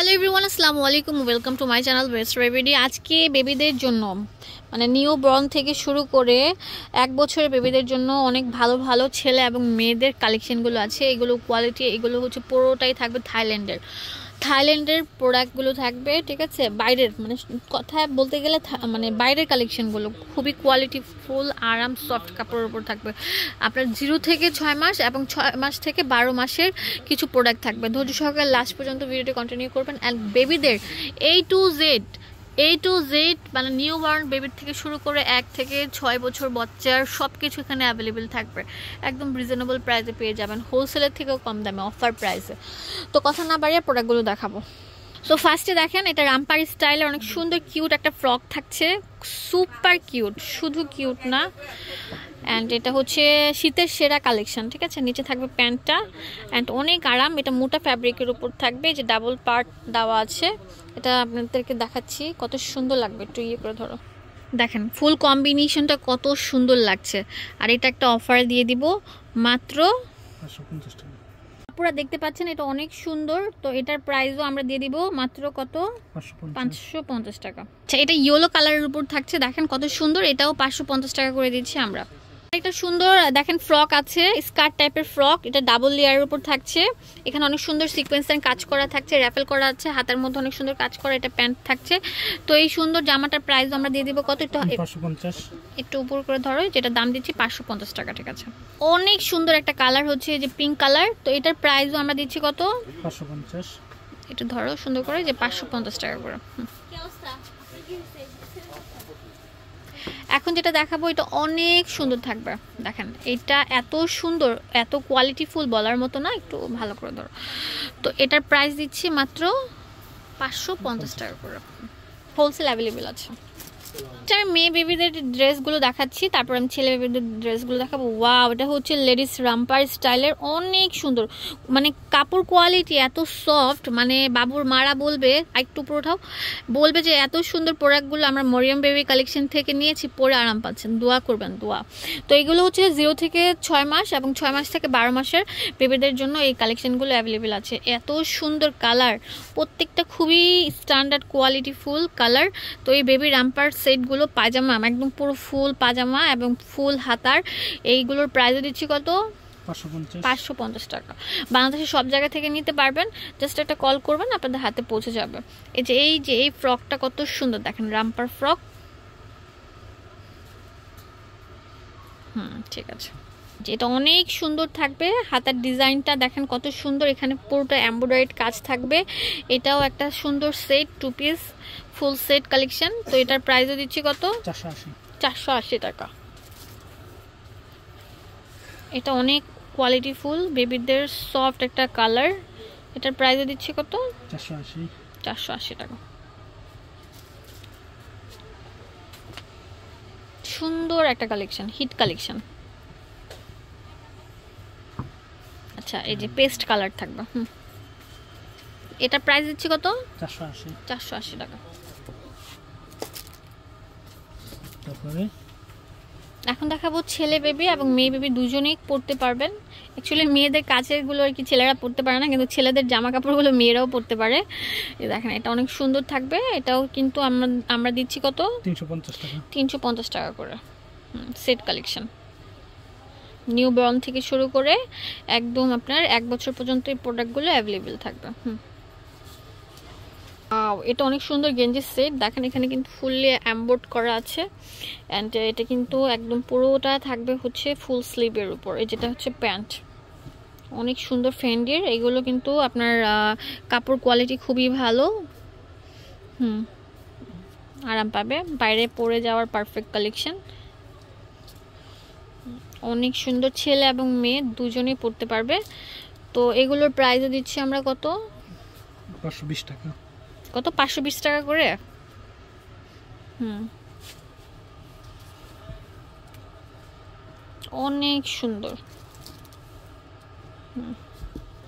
Hello everyone, আসসালামু আলাইকুম, welcome to my channel best baby. আজকে বেবিদের জন্য মানে নিউ বর্ন থেকে শুরু করে 1 বছরের বেবিদের জন্য অনেক ভালো ভালো ছেলে এবং মেয়েদের কালেকশনগুলো আছে। এগুলো কোয়ালিটি, এগুলো হচ্ছে পুরোটাই থাকবে থাইল্যান্ডের প্রোডাক্টগুলো থাকবে, ঠিক আছে। বাইরের মানে কথা বলতে গেলে মানে বাইরের কালেকশনগুলো খুবই কোয়ালিটিফুল, আরাম, সফট কাপড়ের উপর থাকবে। আপনার 0 থেকে 6 মাস এবং 6 মাস থেকে 12 মাসের কিছু প্রোডাক্ট থাকবে। ধৈর্য সহকারে লাস্ট পর্যন্ত ভিডিওটি কন্টিনিউ করবেন। অ্যান্ড বেবিদের A to Z মানে নিউ বর্ন বেবির থেকে শুরু করে 1 থেকে 6 বছর বাচ্চার সব কিছু এখানে অ্যাভেলেবেল থাকবে। একদম রিজনেবল প্রাইসে পেয়ে যাবেন, হোলসেলের থেকেও কম দামে, অফার প্রাইসে। তো কথা না বাড়িয়ে প্রোডাক্টগুলো দেখাবো। সো ফার্স্টে দেখেন, এটা রামপার স্টাইলের অনেক সুন্দর কিউট একটা ফ্রক থাকছে, সুপার কিউট, শুধু কিউট না। অ্যান্ড এটা হচ্ছে শীতের সেরা কালেকশন, ঠিক আছে। নিচে থাকবে প্যান্টটা, অ্যান্ড অনেক আরাম। এটা মোটা ফ্যাব্রিকের উপর থাকবে, যে ডাবল পার্ট দেওয়া আছে। এটা আপনাদেরকে দেখাচ্ছি, কত সুন্দর লাগবে, একটু ইয়ে করে ধরো। দেখেন ফুল কম্বিনেশনটা কত সুন্দর লাগছে। আর এটা একটা অফার দিয়ে দিব মাত্র 550 টাকা। পুরো দেখতে পাচ্ছেন, এটা অনেক সুন্দর। তো এটার প্রাইসও আমরা দিয়ে দিব মাত্র কত, 550 টাকা। আচ্ছা, এটা ইয়েলো কালারের উপর থাকছে, দেখেন কত সুন্দর। এটাও 550 টাকা করে দিচ্ছি আমরা। একটা সুন্দর দেখেন ফ্রক আছে, স্কার্ট টাইপের ফ্রক, এটা ডাবল লেয়ারের উপর থাকছে। এখানে অনেক সুন্দর সিকোয়েন্সের কাজ করা থাকছে, র্যাফেল করা আছে, হাতের মধ্যে অনেক সুন্দর কাজ করা। এটা প্যান্ট থাকছে। তো এই সুন্দর জামাটার প্রাইস আমরা দিয়ে দিব কত, একটু উপর করে ধরো, যেটা দাম দিচ্ছি 550 টাকা, ঠিক আছে। অনেক সুন্দর একটা কালার হচ্ছে যে পিঙ্ক কালার। তো এটার প্রাইসও আমরা দিচ্ছি কত, 550। একটু ধরো সুন্দর করে, যে 550 টাকা করে। এখন যেটা দেখাবো এটা অনেক সুন্দর থাকবে। দেখেন এটা এত সুন্দর, এত কোয়ালিটিফুল, বলার মতো না, একটু ভালো করে ধরো। তো এটার প্রাইস দিচ্ছি মাত্র 550 টাকা করে, হোলসেল অ্যাভেলেবেল আছে। আমি মেয়ে বেবিদের ড্রেসগুলো দেখাচ্ছি, তারপর আমি ছেলে বেবিদের ড্রেসগুলো দেখাবো। ওয়াও, এটা হচ্ছে লেডিস রামপার স্টাইলের, অনেক সুন্দর। মানে কাপড় কোয়ালিটি এত সফট, মানে বাবুর মারা বলবে, একটু উপরে ওঠাও, বলবে যে এত সুন্দর প্রোডাক্টগুলো আমরা মরিয়ম বেবি কালেকশন থেকে নিয়েছি, পরে আরাম পাচ্ছেন, দোয়া করবেন, দোয়া। তো এগুলো হচ্ছে 0 থেকে 6 মাস এবং 6 মাস থেকে 12 মাসের বেবিদের জন্য এই কালেকশনগুলো অ্যাভেলেবেল আছে। এত সুন্দর কালার, প্রত্যেকটা খুবই স্ট্যান্ডার্ড কোয়ালিটিফুল কালার। তো এই বেবি রামপার সেটগুলো পাজামা, একদম পুরো ফুল পাজামা এবং ফুল হাতার, এইগুলোর প্রাইস দিচ্ছি কত, 550 টাকা। বাংলাদেশের সব জায়গা থেকে নিতে পারবেন, জাস্ট একটা কল করবেন, আপনাদের হাতে পৌঁছে যাবে। এই ফ্রকটা কত সুন্দর, দেখেন রামপার ফ্রক। ঠিক আছে, এটা অনেক সুন্দর থাকবে। হাতার ডিজাইনটা দেখেন কত সুন্দর, এখানে পুরোটা এমব্রয়ডারিড কাজ থাকবে। এটাও একটা সুন্দর set, 2 piece full set collection. তো এটার প্রাইসও দিচ্ছি কত, 480 টাকা। এটা অনেক কোয়ালিটিফুল বেবিদের সফট একটা কালার। এটার প্রাইসও দিচ্ছি কত, 480 টাকা। সুন্দর একটা কালেকশন, হিট কালেকশন। আচ্ছা, এই যে পেস্ট কালার থাকবে। এটা প্রাইস দিচ্ছি কত, 480 টাকা। এখন দেখাবো ছেলে বেবি এবং মেয়ে বেবি দুজনেই পরতে পারবেন। অ্যাকচুয়ালি মেয়েদের কাছেরগুলো আর কি ছেলেরা পরতে পারে না, কিন্তু ছেলেদের জামা কাপড়গুলো মেয়েরাও পরতে পারে। দেখেন এটা অনেক সুন্দর থাকবে। এটাও কিন্তু আমরা দিচ্ছি কত, 350 টাকা করে। সেট কালেকশন, নিউ বর্ন থেকে শুরু করে একদম আপনার 1 বছর পর্যন্ত এই প্রোডাক্টগুলো অ্যাভেলেবেল থাকবে। এটা অনেক সুন্দর গেঞ্জির সেট, দেখেন এখানে কিন্তু ফুললি এমবোর্ড করা আছে। অ্যান্ড এটা কিন্তু একদম পুরোটা থাকবে হচ্ছে ফুল স্লিভের উপর। এই যেটা হচ্ছে প্যান্ট, অনেক সুন্দর ফেন্ডির। এগুলো কিন্তু আপনার কাপড় কোয়ালিটি খুবই ভালো, আরাম পাবে, বাইরে পরে যাওয়ার পারফেক্ট কালেকশন। অনেক সুন্দর, ছেলে এবং মেয়ে দুজনেই পরতে পারবে। তো এগুলোর প্রাইসও দিচ্ছি আমরা কত, 520 টাকা। কত, 520 টাকা করে। অনেক সুন্দর।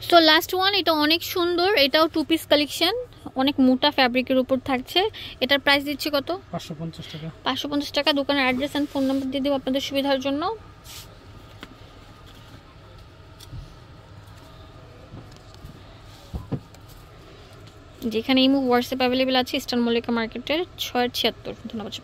সো লাস্ট ওয়ান, এটা অনেক সুন্দর, এটাও 2 পিস কালেকশন, অনেক মোটা ফ্যাব্রিকের উপর থাকছে। এটার প্রাইস দিচ্ছি কত, 550 টাকা। 550 টাকা। দোকানের অ্যাড্রেস এন্ড ফোন নাম্বার দিয়ে দেব আপনাদের সুবিধার জন্য। যেখানে ইমো হোয়াটসঅ্যাপ অ্যাভেলেবেল আছে ইস্টার্ন মল্লিকা মার্কেটের 676। ধন্যবাদ।